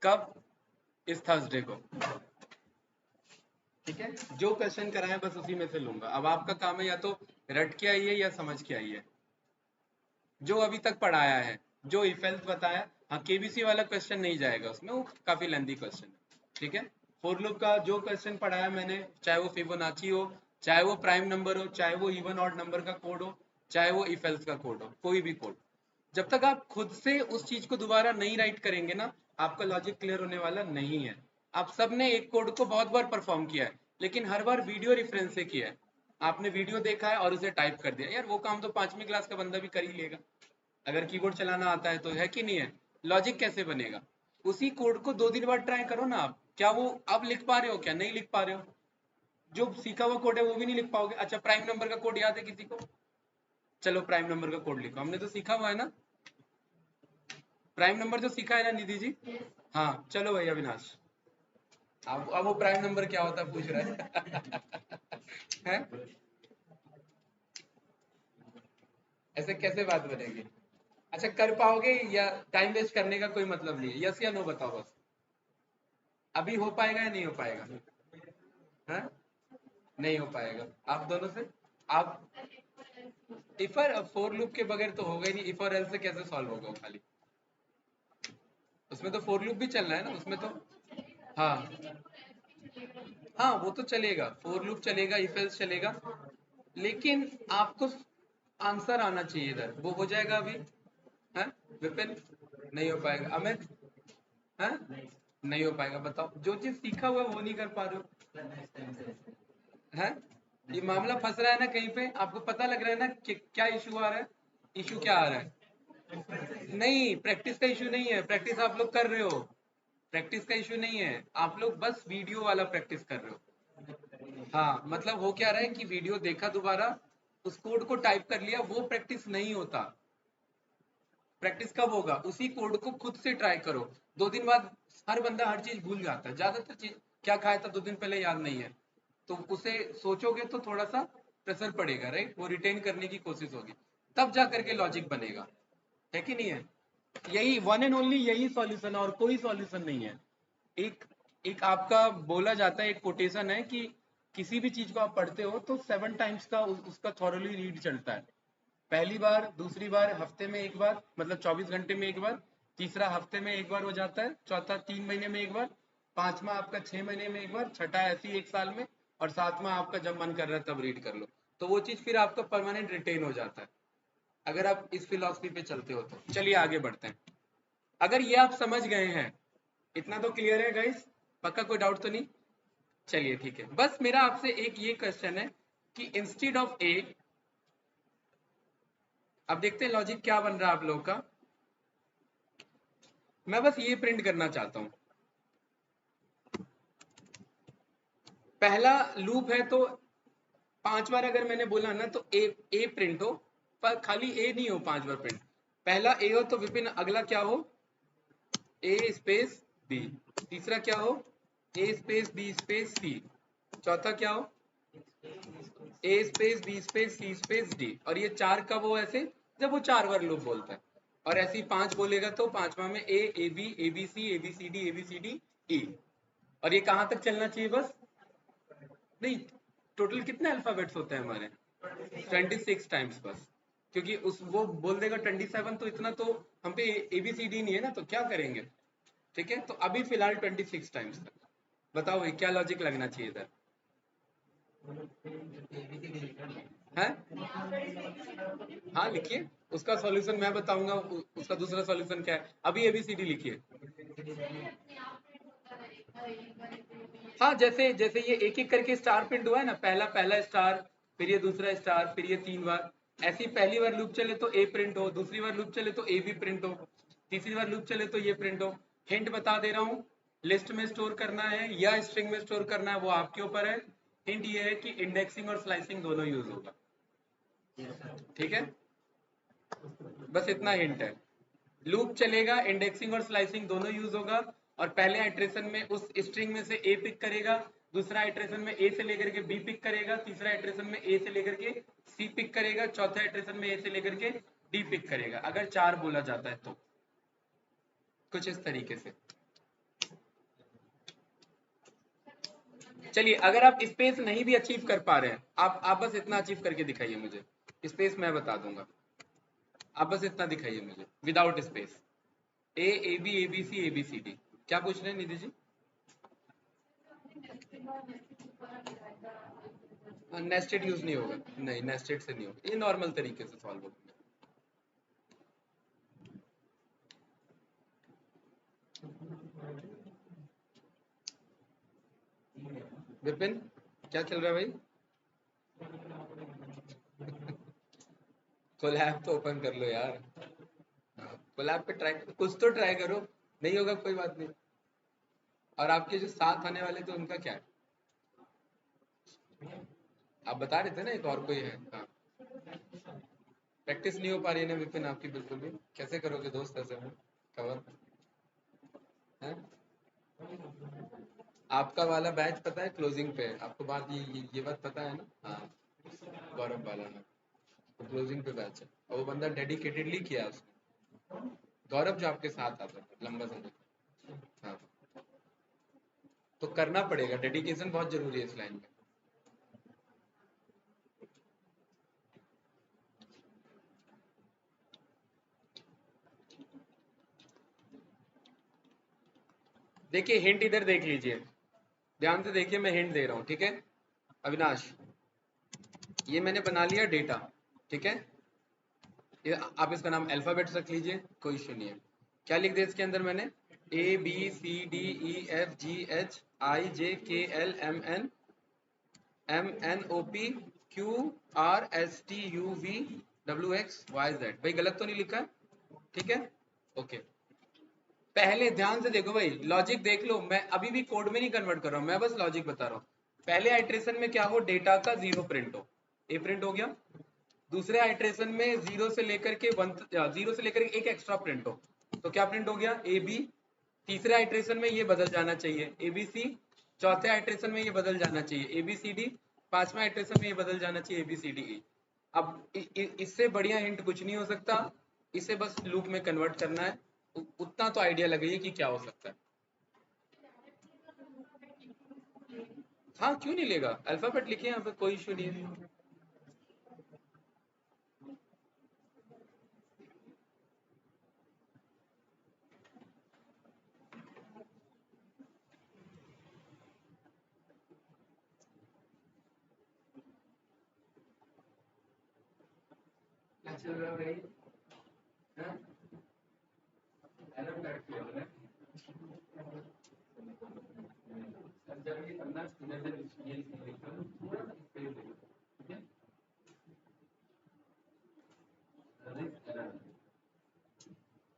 कब? इस थर्सडे को, ठीक है? जो क्वेश्चन कराए बस उसी में से लूंगा। अब आपका काम है या तो रट के आइए या समझ के आइए, जो अभी तक पढ़ाया है, जो इफ एल्स बताया। हाँ, केबीसी वाला क्वेश्चन नहीं जाएगा उसमें, वो काफी लेंथी क्वेश्चन है, ठीक है? फॉर लूप का जो क्वेश्चन पढ़ाया मैंने, चाहे वो फिबोनाची हो, चाहे वो प्राइम नंबर हो, चाहे वो इवन ऑड नंबर का कोड हो, चाहे वो इफ एल्स का कोड हो, कोई भी कोड, जब तक आप खुद से उस चीज को दोबारा नहीं राइट करेंगे ना, आपका लॉजिक क्लियर होने वाला नहीं है। आप सबने एक कोड को बहुत बार परफॉर्म किया है, लेकिन हर बार वीडियो रेफरेंस से किया है। आपने वीडियो देखा है और उसे टाइप कर दिया, यार वो काम तो 5वीं क्लास का बंदा भी कर ही लेगा, अगर कीबोर्ड चलाना आता है तो, है कि नहीं है? लॉजिक कैसे बनेगा? उसी कोड को 2 दिन बाद ट्राई करो ना आप, क्या वो अब लिख पा रहे हो? क्या नहीं लिख पा रहे हो? जो सीखा हुआ कोड है वो भी नहीं लिख पाओगे। अच्छा, प्राइम नंबर का कोड याद है किसी को? चलो प्राइम नंबर का कोड लिखो, हमने तो सीखा हुआ है ना, प्राइम नंबर जो सीखा है ना निधि जी। हाँ चलो भाई अविनाश, अब वो प्राइम नंबर क्या होता है पूछ रहा है हैं? ऐसे कैसे बात बनेगी? अच्छा कर पाओगे या टाइम वेस्ट करने का कोई मतलब नहीं है, यस या नो बताओ बस, अभी हो पाएगा या नहीं हो पाएगा? हैं? नहीं हो पाएगा आप दोनों से। आप इफ और फोर लूप के बगैर तो होगा ही नहीं, इफ और एल से कैसे सॉल्व होगा वो खाली? उसमें तो फोर लूप भी चलना है ना उसमें तो। हाँ हाँ वो तो चलेगा, फोर लूप चलेगा, इफ एल्स चलेगा, लेकिन आपको आंसर आना चाहिए इधर, वो हो जाएगा अभी। है विपिन? नहीं हो पाएगा। अमित? है? नहीं हो पाएगा, बताओ, जो चीज सीखा हुआ है वो नहीं कर पा रहे हो। है? ये मामला फंस रहा है ना कहीं पे, आपको पता लग रहा है ना कि क्या इशू आ रहा है? इशू क्या आ रहा है? नहीं, प्रैक्टिस का इशू नहीं है, प्रैक्टिस आप लोग कर रहे हो, प्रैक्टिस का इशू नहीं है, आप लोग बस वीडियो वाला प्रैक्टिस कर रहे हो। हाँ मतलब हो क्या रहा है कि वीडियो देखा दोबारा, उस कोड को टाइप कर लिया, वो प्रैक्टिस नहीं होता। प्रैक्टिस कब होगा? उसी कोड को खुद से ट्राई करो। 2 दिन बाद हर बंदा हर चीज भूल जाता है, ज्यादातर चीज क्या खाया था 2 दिन पहले याद नहीं है, तो उसे सोचोगे तो थोड़ा सा प्रेशर पड़ेगा, राइट, वो रिटेन करने की कोशिश होगी, तब जा करके लॉजिक बनेगा, है कि नहीं है? यही वन एंड ओनली यही सॉल्यूशन है, और कोई सॉल्यूशन नहीं है। एक एक आपका बोला जाता है, एक कोटेशन है कि किसी भी चीज को आप पढ़ते हो तो 7 टाइम्स का उसका थॉरली रीड चलता है। पहली बार, दूसरी बार हफ्ते में एक बार, मतलब 24 घंटे में एक बार, तीसरा हफ्ते में एक बार हो जाता है, चौथा 3 महीने में एक बार, पांचवा आपका 6 महीने में एक बार, छठा ऐसी 1 साल में, और सातवां आपका जब मन कर रहा है तब रीड कर लो, तो वो चीज फिर आपका परमानेंट रिटेन हो जाता है, अगर आप इस फिलॉसफी पे चलते हो तो। चलिए आगे बढ़ते हैं। अगर ये आप समझ गए हैं, इतना तो क्लियर है गाइस, पक्का कोई डाउट तो नहीं? चलिए ठीक है, बस मेरा आपसे एक ये क्वेश्चन है कि इंस्टीड ऑफ ए, अब देखते हैं लॉजिक क्या बन रहा है आप लोगों का। मैं बस ये प्रिंट करना चाहता हूं, पहला लूप है तो 5 बार अगर मैंने बोला ना तो ए प्रिंट हो, पर खाली ए नहीं हो 5 बार प्रिंट, पहला ए हो तो विपिन अगला क्या हो? ए स्पेस बी, तीसरा क्या हो? ए स्पेस बी स्पेस सी, चौथा क्या हो? ए स्पेस बी स्पेस सी स्पेस डी, और ये 4 कब हो ऐसे? जब वो 4 बार लूप बोलता है, और ऐसे ही 5 बोलेगा तो पांचवा में A B C A B C D A B C D E, और ये कहां तक चलना चाहिए बस? नहीं, टोटल कितने अल्फाबेट्स होते हैं हमारे? 26 टाइम्स बस, क्योंकि उस वो बोल देगा 27, तो इतना तो हम पे एबीसीडी नहीं है ना, तो क्या करेंगे? ठीक है, तो अभी फिलहाल 26 टाइम्स तक। बताओ भाई क्या लॉजिक लगना चाहिए इधर? है? हाँ लिखिए, उसका सॉल्यूशन मैं बताऊंगा, उसका दूसरा सॉल्यूशन क्या है, अभी एबीसीडी लिखिए। हाँ जैसे जैसे ये एक एक करके स्टार प्रिंट हुआ है ना, पहला पहला स्टार, फिर ये दूसरा स्टार, फिर ये 3 बार, ऐसी पहली बार लूप चले तो ए प्रिंट हो, दूसरी बार लूप चले तो ए भी प्रिंट हो, तीसरी बार लूप चले तो ये प्रिंट हो। हिंट बता दे रहा हूँ, लिस्ट में स्टोर करना है या स्ट्रिंग में स्टोर करना है वो आपके ऊपर है। हिंट ये है कि इंडेक्सिंग और स्लाइसिंग दोनों यूज होगा, ठीक है, बस इतना हिंट है। लूप चलेगा, इंडेक्सिंग और स्लाइसिंग दोनों यूज होगा, और पहले आइट्रेशन में उस स्ट्रिंग में से ए पिक करेगा, दूसरा आइट्रेशन में ए से लेकर के बी पिक करेगा, तीसरा आइट्रेशन में ए से लेकर के सी पिक करेगा, चौथा आइट्रेशन में ए से लेकर के डी पिक करेगा, अगर 4 बोला जाता है तो कुछ इस तरीके से। चलिए अगर आप स्पेस नहीं भी अचीव कर पा रहे हैं, आप बस इतना अचीव करके दिखाइए मुझे, स्पेस मैं बता दूंगा, आप बस इतना दिखाइए मुझे without space, A B A B C A B C D. क्या पूछ रहे हैं निधि जी? नेस्टेड यूज नहीं होगा, नहीं नेस्टेड से नहीं होगा, ये नॉर्मल तरीके से सॉल्व होगा। विपिन क्या चल रहा है भाई? कोलैब तो ओपन कर लो यार, कोलैब पे ट्राई, कुछ तो ट्राई करो, नहीं होगा कोई बात नहीं। और आपके जो साथ आने वाले थे उनका क्या है? आप बता रहे थे ना एक और कोई है। हाँ, प्रैक्टिस नहीं हो पा रही है ना विपिन आपकी बिल्कुल भी। कैसे करोगे दोस्त ऐसे में कवर है? आपका वाला बैच पता है क्लोजिंग पे है, आपको बात ये बात पता है ना? हाँ, गौरव वाला ना, तो क्लोजिंग पे बैच है और वो बंदा डेडिकेटेडली किया उसने। गौरव जो आपके साथ आता था लंबा समय। हाँ, तो करना पड़ेगा, डेडिकेशन बहुत जरूरी है इस लाइन में। देखिए हिंट इधर देख लीजिए, ध्यान से देखिए, मैं हिंट दे रहा हूँ, ठीक है अविनाश? ये मैंने बना लिया डेटा, ठीक है? ये आप इसका नाम अल्फाबेट्स रख लीजिए, कोई इश्यू नहीं है। क्या लिख दिया इसके अंदर मैंने? ABCDEFGHIJKLMNMNOP QRSTUVWXYZ, भाई गलत तो नहीं लिखा है? ठीक है, ओके। पहले ध्यान से देखो भाई, लॉजिक देख लो, मैं अभी भी कोड में नहीं कन्वर्ट कर रहा हूं, मैं बस लॉजिक बता रहा हूं। पहले आइट्रेशन में क्या हो, डेटा का 0 प्रिंट हो, ए प्रिंट हो गया। दूसरे आइट्रेशन में 0 से लेकर के 1, 0 से लेकर के एक एक्स्ट्रा प्रिंट हो, तो क्या प्रिंट हो गया? A B. तीसरे आइट्रेशन में ये बदल जाना चाहिए ए बी सी। चौथे आइट्रेशन में ये बदल जाना चाहिए ए बी सी डी। पांचवें आइट्रेशन में ये बदल जाना चाहिए ए बी सी डी ई। अब इससे बढ़िया हिंट कुछ नहीं हो सकता, इसे बस लूप में कन्वर्ट करना है, उतना तो आइडिया लगाइए कि क्या हो सकता है। हाँ क्यों नहीं लेगा, अल्फाबेट लिखिए यहाँ पे, कोई इशू नहीं है। क्या चल रहा है भाई? हाँ? अल्फाबेट क्लियर है? जब ये करना नजर ये लिखना, थोड़ा सा स्पेस देना, ठीक है?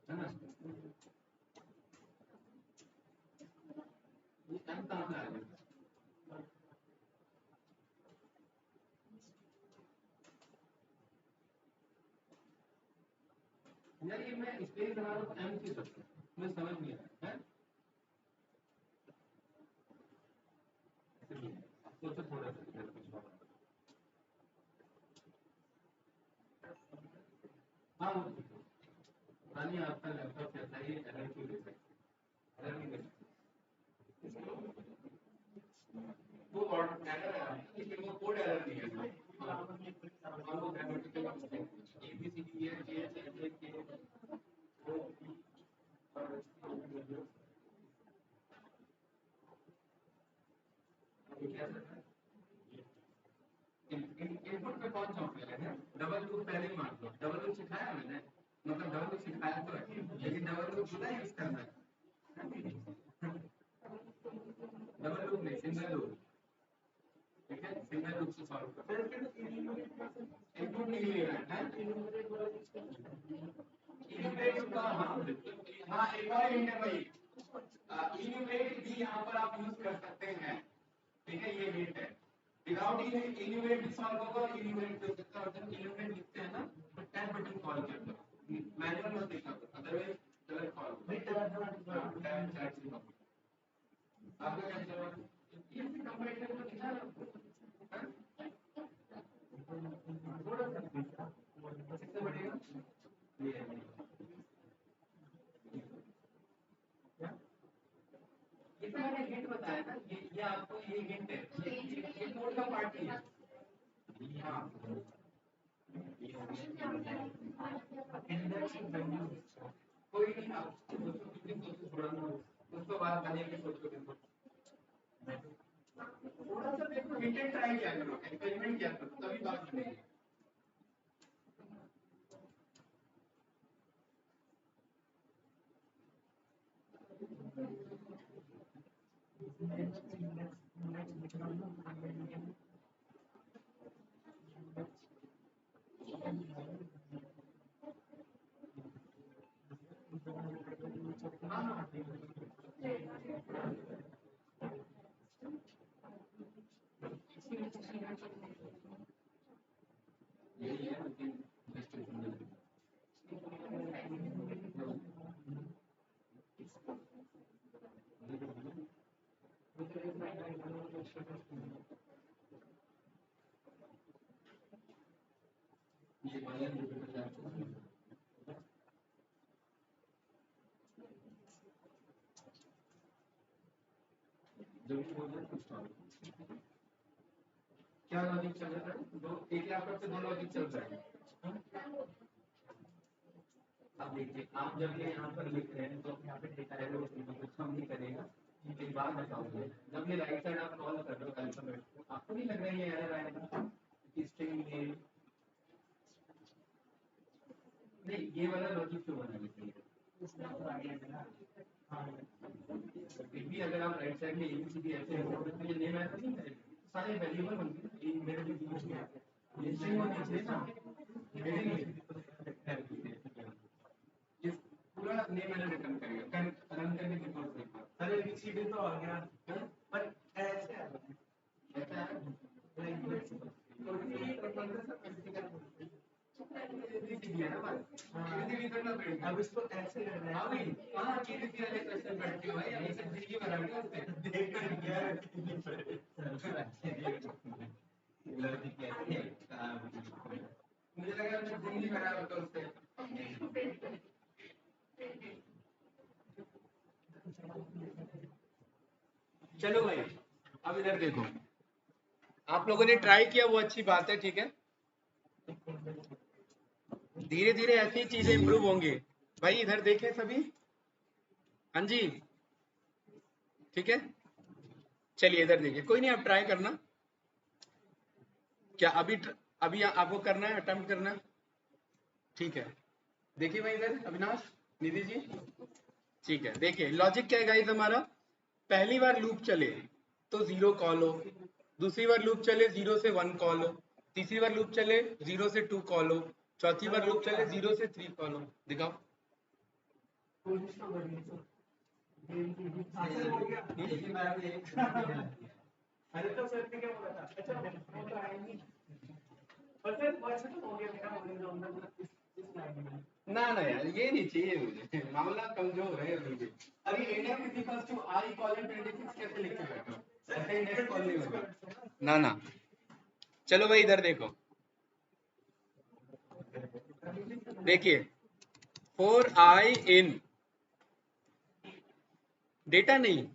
है ना? ये एम कहाँ से आएगा? यार ये मैं स्पेस बना रहा हूँ एम की तरफ, मुझे समझ नहीं आया है। सोचो थोड़ा सा। हाँ पुरानी आपका लैपटॉप कैसा ही एरर क्यों दे सकते? एरर नहीं दे वो एरर है लेकिन वो कोड एरर नहीं है। हाँ वो grammatical mistake, A B C D A J J K O P और क्या है? इनपुट पे कौन सा ऑप्शन है? डबल लूप पहले ही मान लो, डबल लूप सिखाया मैंने, मतलब डबल लूप सिखाया तो है, लेकिन डबल लूप पता है यूज करना है? डबल लूप नहीं, सिंगल लूप, ठीक है? सिंगल लूप से सॉल्व कर इनपुट नहीं लेना है। इन्यूमरेट का हाँ बिल्कुल, हाँ एक और हिंट है भाई, इन्यूमरेट भी यहाँ पर आप यूज कर सकते हैं, ठीक है? ये हिंट है। विदाउट इन्यूमरेट भी सॉल्व होगा, इन्यूमरेट भी हो सकता है, जब इन्यूमरेट लिखते हैं ना तो टैब बटन कॉल करते हैं, मैनुअल मत लिखना, अदरवाइज गलत कॉल होगा। टैब चैट से आपका क्या चल रहा है? ये भी कंपैरेटर में दिखा रहा है, थोड़ा सा किससे बढ़ेगा? ये ये तो मैंने हिंट बताया ना, ये आपको ये हिंट है, ये कोड का पार्ट नहीं है। हाँ इंडेक्स वैल्यू कोई नहीं, आप उसको बाद बनेगी सोचो, थोड़ा सा देखो, हिट एंड ट्राई किया करो, एक्सपेरिमेंट किया करो, तभी बात बनेगी। हाँ हाँ क्या लॉजिक चल रहा है? दो एक लैपटॉप से दो लॉजिक चल रहा है। अब देखिए, आप जब ये यहाँ पर लिख रहे हैं तो यहाँ पे डेटा है वो कुछ कम नहीं करेगा। एक बात बताओगे, जब ये राइट साइड आप कॉल कर रहे हो अल्फाबेट को, आपको नहीं लग रहा है ये एरर आएगा? स्ट्रिंग नेम नहीं, ये वाला लॉजिक क्यों बनाना चाहिए? फिर भी अगर आप राइट साइड में एबीसीडी ऐसे तो ये नेम ऐसा नहीं करेगा, सारे वेरिएबल होंगे। मेरे भी बीच में ये स्ट्रिंग होनी चाहिए ना, पूरा नेम मैंने रिटर्न करेगा, रन करने की जरूरत नहीं। अरे एबीसीडी तो आ गया, पर ऐसे अब इसको ऐसे करना है। हाँ भाई, हाँ केबीसी वाले क्वेश्चन पढ़ते हो भाई, अभी से जिंदगी बना के होते हैं। देख कर क्या मुझे लगा मैं जिंदगी बना होता उससे। चलो भाई, अब इधर देखो, आप लोगों ने ट्राई किया वो अच्छी बात है, ठीक है। धीरे धीरे ऐसी चीजें इंप्रूव होंगी भाई। इधर देखें सभी, हाँ जी, ठीक है। चलिए इधर देखिए, कोई नहीं, आप ट्राई करना। क्या अभी आपको करना है, अटेम्प्ट करना है? ठीक है, देखिए भाई इधर अविनाश, निधि जी, ठीक है। देखिए लॉजिक क्या है गाइस हमारा, पहली बार लूप चले तो 0 कॉल हो, दूसरी बार लूप चले 0 से 1 कॉल हो, तीसरी बार लूप चले 0 से 2 कॉल हो, चौथी बार लूप चले 0 से 3 कॉल हो। दिखाओ। अरे तो सर क्या बोला था? अच्छा वो तो आएंगी, पर फिर वैसे तो हो गया ना ना यार, ये नहीं चाहिए मुझे, मामला कमजोर है मुझे। अभी NF equals to I colon 26 कैसे लिख के बैठो, ऐसे ही नेक्स्ट कॉल नहीं होगा ना ना। चलो भाई इधर देखो, देखिए 4i इन डेटा नहीं,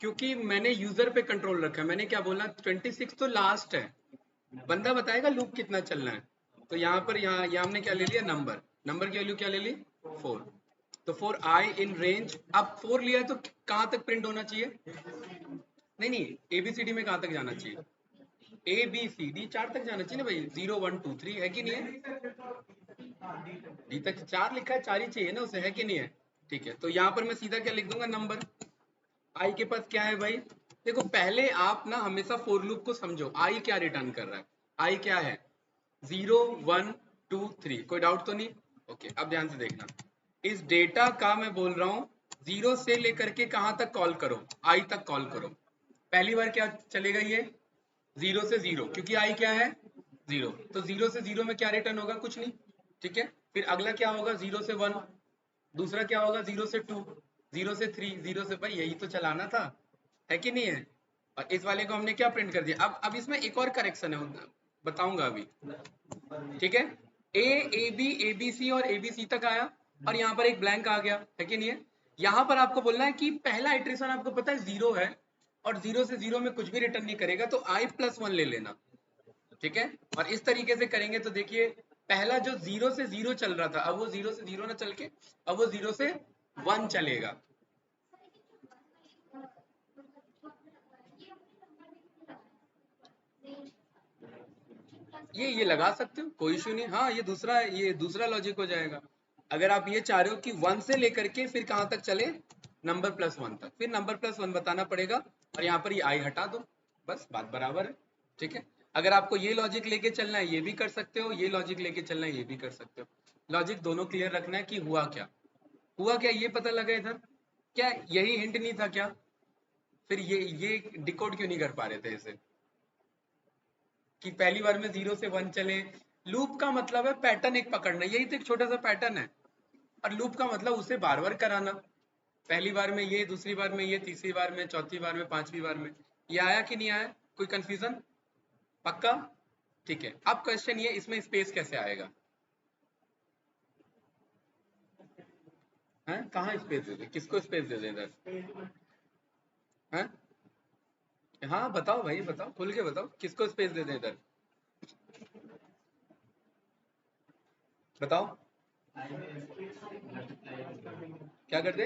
क्योंकि मैंने यूजर पे कंट्रोल रखा है। मैंने क्या बोला, 26 तो लास्ट है, बंदा बताएगा लूप कितना चलना है। तो यहाँ पर यहाँ हमने क्या ले लिया, नंबर, नंबर की वैल्यू क्या ले ली, 4। तो 4i इन रेंज, अब 4 लिया है तो कहाँ तक प्रिंट होना चाहिए? नहीं नहीं, एबीसीडी में कहाँ तक जाना चाहिए? ए बी सी डी 4 तक जाना चाहिए ना भाई, 0 1 2 3 है कि नहीं है? डी तक 4 लिखा है, 4 ही चाहिए ना उसे, है कि नहीं है? ठीक है, तो यहाँ पर मैं सीधा क्या लिख दूंगा, नंबर। आई के पास क्या है भाई, देखो पहले आप ना हमेशा फॉर लूप को समझो, आई क्या रिटर्न कर रहा है। आई क्या है, 0 1 2 3, कोई डाउट तो नहीं? ओके, अब ध्यान से देखना, इस डेटा का मैं बोल रहा हूँ 0 से लेकर के कहाँ तक कॉल करो, आई तक कॉल करो। पहली बार क्या चलेगा, ये 0 से 0, क्योंकि आई क्या है 0, तो 0 से 0 में क्या रिटर्न होगा, कुछ नहीं, ठीक है। फिर अगला क्या होगा, 0 से 1, दूसरा क्या होगा 0 से 2, 0 से 3, 0 से, भाई यही तो चलाना था, है कि नहीं है? और इस वाले को हमने क्या प्रिंट कर दिया। अब इसमें एक और करेक्शन है, बताऊंगा अभी, ठीक है। ए बी सी और ए बी सी तक आया, और यहाँ पर एक ब्लैंक आ गया, है कि नहीं है? यहाँ पर आपको बोलना है कि पहला इटरेशन आपको पता है 0 है, और 0 से 0 में कुछ भी रिटर्न नहीं करेगा, तो i + 1 ले लेना, ठीक है। और इस तरीके से करेंगे तो देखिए, पहला जो 0 से 0 चल रहा था, अब वो 0 से 0 ना चल के अब वो 0 से 1 चलेगा। ये लगा सकते हो, कोई इशू नहीं। हाँ, ये दूसरा लॉजिक हो जाएगा। अगर आप ये चाह रहे हो कि 1 से लेकर के फिर कहाँ तक चले, नंबर +1 तक, फिर नंबर +1 बताना पड़ेगा, और यहाँ पर ये आई हटा दो, बस बात बराबर है, ठीक है। अगर आपको ये लॉजिक लेके चलना है ये भी कर सकते हो, ये लॉजिक लेके चलना है ये भी कर सकते हो। लॉजिक दोनों क्लियर रखना है कि हुआ क्या ये पता लगा इधर, क्या यही हिंट नहीं था क्या? फिर ये डिकोड क्यों नहीं कर पा रहे थे इसे, कि पहली बार में 0 से 1 चले। लूप का मतलब है पैटर्न एक पकड़ना, यही तो एक छोटा सा पैटर्न है, और लूप का मतलब उसे बार बार कराना, पहली बार में ये, दूसरी बार में ये, तीसरी बार में, चौथी बार में, पांचवी बार में, ये आया कि नहीं आया? कोई कंफ्यूजन? पक्का? ठीक है, अब क्वेश्चन ये, इसमें स्पेस कैसे आएगा? हैं, कहाँ स्पेस दे दे, किसको स्पेस दे दे इधर? हैं? हाँ बताओ भाई, बताओ, खुल के बताओ, किसको स्पेस दे दे इधर? बताओ। क्या कर दे?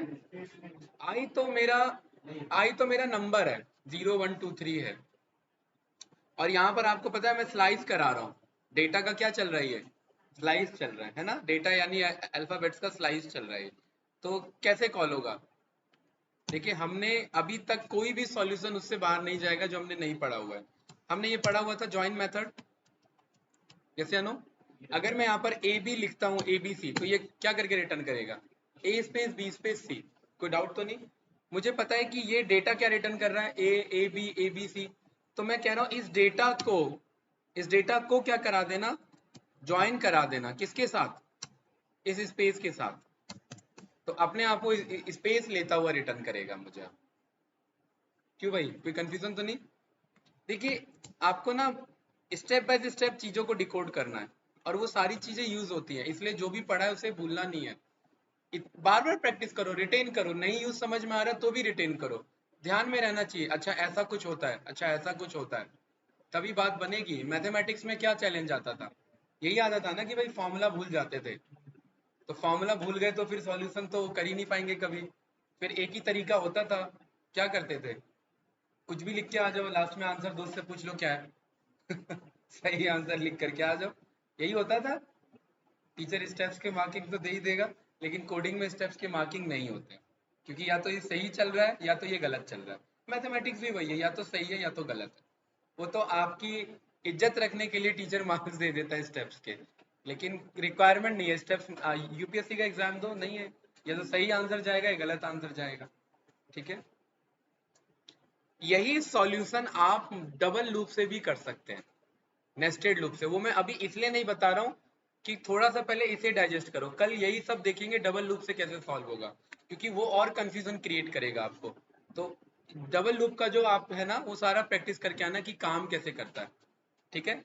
आई तो मेरा नंबर है, 0 1 2 3 है। और यहाँ पर आपको पता है मैं स्लाइस करा रहा हूँ, डेटा का क्या चल रही है? स्लाइस चल रहा है ना, डेटा यानी अल्फाबेट्स का स्लाइस चल रहा है। तो कैसे कॉल होगा? देखिए, हमने अभी तक कोई भी सॉल्यूशन उससे बाहर नहीं जाएगा जो हमने नहीं पढ़ा हुआ है। हमने ये पढ़ा हुआ था जॉइन मेथड, यस या नो? अगर मैं यहाँ पर ए बी लिखता हूँ, ए बी सी, तो ये क्या करके रिटर्न करेगा? ए स्पेस बी स्पेस सी। कोई डाउट तो नहीं? मुझे पता है कि ये डेटा क्या रिटर्न कर रहा है, ए बी सी। तो मैं कह रहा हूँ इस डेटा को क्या करा देना, ज्वाइन करा देना, किसके साथ? इस स्पेस के साथ। तो अपने आप को स्पेस लेता हुआ रिटर्न करेगा मुझे। क्यों भाई, कोई कंफ्यूजन तो नहीं? देखिए, आपको ना स्टेप बाय स्टेप चीजों को डिकोड करना है, और वो सारी चीजें यूज होती हैं, इसलिए जो भी पढ़ा है उसे भूलना नहीं है। बार बार प्रैक्टिस करो, रिटेन करो, नहीं यूज समझ में आ रहा तो भी रिटेन करो। ध्यान में रहना चाहिए, अच्छा ऐसा कुछ होता है, अच्छा ऐसा कुछ होता है, तभी बात बनेगी। मैथमेटिक्स में क्या चैलेंज आता था? यही आता था ना कि भाई फॉर्मूला भूल जाते थे। तो फॉर्मूला भूल गए तो फिर सॉल्यूशन तो कर ही नहीं पाएंगे कभी। फिर एक ही तरीका होता था, क्या करते थे? कुछ भी लिख के आ जाओ, लास्ट में आंसर दोस्त से पूछ लो क्या है। सही आंसर लिख करके आ जाओ, यही होता था। टीचर स्टेप्स के मार्किंग तो दे ही देगा, लेकिन कोडिंग में स्टेप्स के मार्किंग नहीं होते, क्योंकि या तो ये सही चल रहा है या तो ये गलत चल रहा है। मैथमेटिक्स भी वही है, या तो सही है या तो गलत है। वो तो आपकी इज्जत रखने के लिए टीचर मार्क्स दे देता है स्टेप्स के, लेकिन रिक्वायरमेंट नहीं है स्टेप्स। यूपीएससी का एग्जाम दो, नहीं है, या तो सही आंसर जाएगा या गलत आंसर जाएगा। ठीक है, यही सॉल्यूशन आप डबल लूप से भी कर सकते हैं, नेस्टेड लूप से। वो मैं अभी इसलिए नहीं बता रहा हूँ कि थोड़ा सा पहले इसे डाइजेस्ट करो, कल यही सब देखेंगे डबल लूप से कैसे सॉल्व होगा, क्योंकि वो और कंफ्यूजन क्रिएट करेगा आपको। तो डबल लूप का जो आप है ना, वो सारा प्रैक्टिस करके आना कि काम कैसे करता है। ठीक है,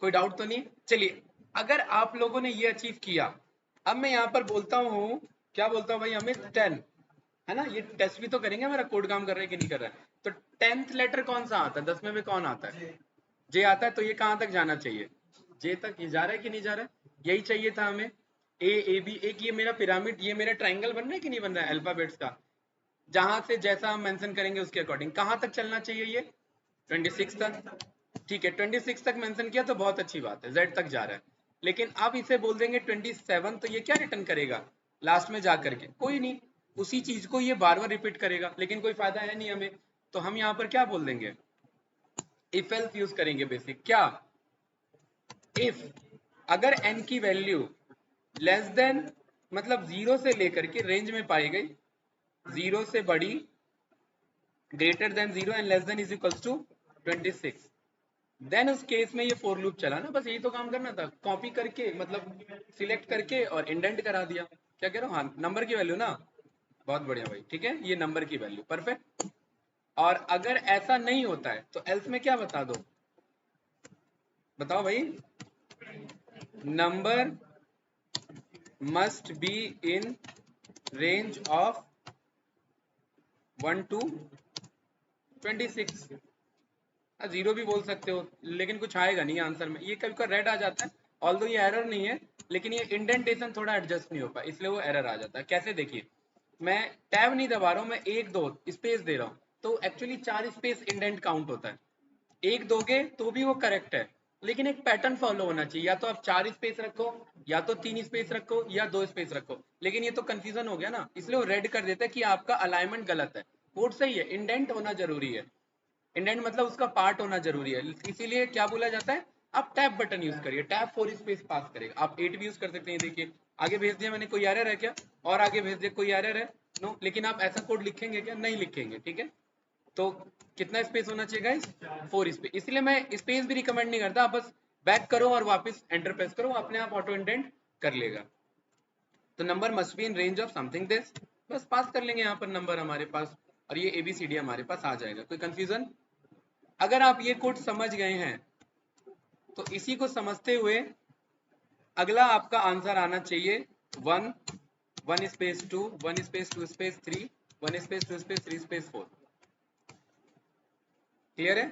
कोई डाउट तो नहीं? चलिए, अगर आप लोगों ने ये अचीव किया, अब मैं यहाँ पर बोलता हूँ, क्या बोलता हूँ भाई अमित? 10 है ना, ये टेस्ट भी तो करेंगे हमारा कोड काम कर रहा है कि नहीं कर रहा है। तो 10th लेटर कौन सा आता है, 10वें में कौन आता है? जे आता है। तो ये कहाँ तक जाना चाहिए? जे तक। ये जा रहा है कि नहीं जा रहा है? यही चाहिए था हमें। ए बी, एक ये मेरा पिरामिड, ये मेरा ट्राइंगल बन रहा है कि नहीं बन रहा है अल्फाबेट्स का? जहां से जैसा हम मेंशन करेंगे उसके अकॉर्डिंग कहाँ तक चलना चाहिए ये? 26 तक। ठीक है, 26 तक मेंशन किया तो बहुत अच्छी बात है, जेड तक जा रहा है। लेकिन अब इसे बोल देंगे 27, तो ये क्या रिटर्न करेगा लास्ट में जा करके? कोई नहीं, उसी चीज को ये बार बार रिपीट करेगा, लेकिन कोई फायदा है नहीं हमें। तो हम यहाँ पर क्या बोल देंगे? इफ एल्स यूज करेंगे बेसिक। क्या? इफ अगर n की वैल्यू लेस देन, मतलब 0 से लेकर के रेंज में पाई गई, 0 से बड़ी, greater than 0 and less than is equals to 26, then उस केस में ये फॉर लूप चला ना। बस यही तो काम करना था, कॉपी करके, मतलब सिलेक्ट करके और इंडेंट करा दिया। क्या कह रहा हूँ? हाँ, नंबर की वैल्यू ना। बहुत बढ़िया भाई, ठीक है, ये नंबर की वैल्यू, परफेक्ट। और अगर ऐसा नहीं होता है तो एल्स में क्या बता दो? बताओ भाई। Number must be in range of 1 to 26। Zero भी बोल सकते हो, लेकिन कुछ आएगा नहीं आंसर में, ये कभी कभी रेड आ जाता है। ऑल्दो ये एरर नहीं है, लेकिन ये इंडेंटेशन थोड़ा एडजस्ट नहीं हो पाया, इसलिए वो एरर आ जाता है। कैसे? देखिए, मैं टैब नहीं दबा रहा हूँ, मैं 1 2 स्पेस दे रहा हूँ, तो एक्चुअली 4 स्पेस इंडेंट काउंट होता है। एक दोगे तो भी वो करेक्ट है, लेकिन एक पैटर्न फॉलो होना चाहिए, या तो आप 4 स्पेस रखो, या तो 3 स्पेस रखो, या 2 स्पेस रखो। लेकिन ये तो कंफ्यूजन हो गया ना, इसलिए वो रेड कर देता है कि आपका अलाइनमेंट गलत है। कोड सही है, इंडेंट होना जरूरी है। इंडेंट मतलब उसका पार्ट होना जरूरी है, इसीलिए क्या बोला जाता है? आप टैब बटन यूज करिए, टैब 4 स्पेस पास करेगा। आप 8 भी यूज कर सकते हैं। देखिए, आगे भेज दिया मैंने, कोई एरर है क्या? और आगे भेज दिया, कोई एरर है? नो। लेकिन आप ऐसा कोड लिखेंगे क्या? नहीं लिखेंगे, ठीक है। तो कितना स्पेस होना चाहिए गाइस? 4 स्पेस। इसलिए मैं स्पेस भी रिकमेंड नहीं करता, आप बस बैक करो और वापस एंटर प्रेस करो, अपने आप ऑटो इंडेंट कर लेगा। तो number must be in range of something this, बस पास कर लेंगे यहाँ पर नंबर हमारे पास, और ये ABCD हमारे पास आ जाएगा। कोई कंफ्यूजन? अगर आप ये कोड समझ गए हैं तो इसी को समझते हुए अगला आपका आंसर आना चाहिए 1 1 space 2 1 space 2 space 3 1 space 2 space 3 space 4। Clear है?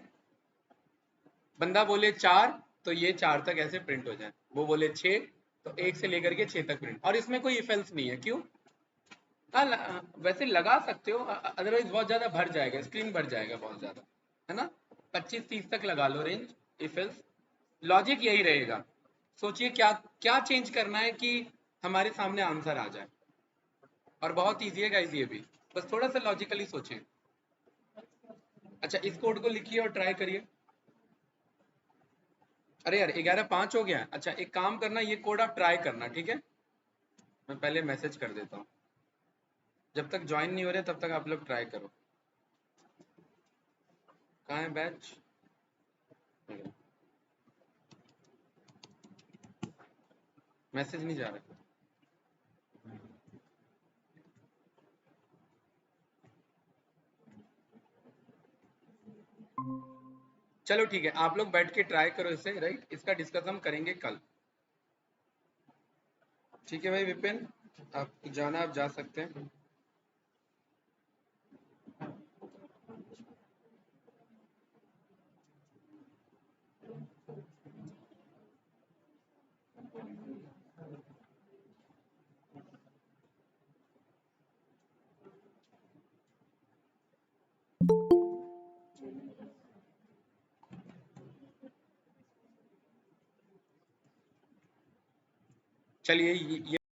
बंदा बोले 4 तो ये 4 तक ऐसे प्रिंट हो जाए, वो बोले 6 तो 1 से लेकर के 6 तक प्रिंट। और इसमें कोई इफ एल्स नहीं है। क्यों? वैसे लगा सकते हो, अदरवाइज बहुत ज्यादा भर जाएगा, स्क्रीन भर जाएगा बहुत ज्यादा, है ना। 25-30 तक लगा लो रेंज, इफ एल्स। लॉजिक यही रहेगा। सोचिए क्या क्या चेंज करना है कि हमारे सामने आंसर आ जाए। और बहुत ईजी है गाइस ये भी, बस थोड़ा सा लॉजिकली सोचिए। अच्छा, इस कोड को लिखिए और ट्राई करिए। अरे यार 11:05 हो गया। अच्छा एक काम करना, ये कोड आप ट्राई करना, ठीक है। मैं पहले मैसेज कर देता हूँ, जब तक ज्वाइन नहीं हो रहे तब तक आप लोग ट्राई करो। कहाँ है बैच? मैसेज नहीं जा रहा। चलो ठीक है, आप लोग बैठ के ट्राई करो इसे, राइट। इसका डिस्कस हम करेंगे कल। ठीक है भाई विपिन, आप जाना, आप जा सकते हैं। चलिए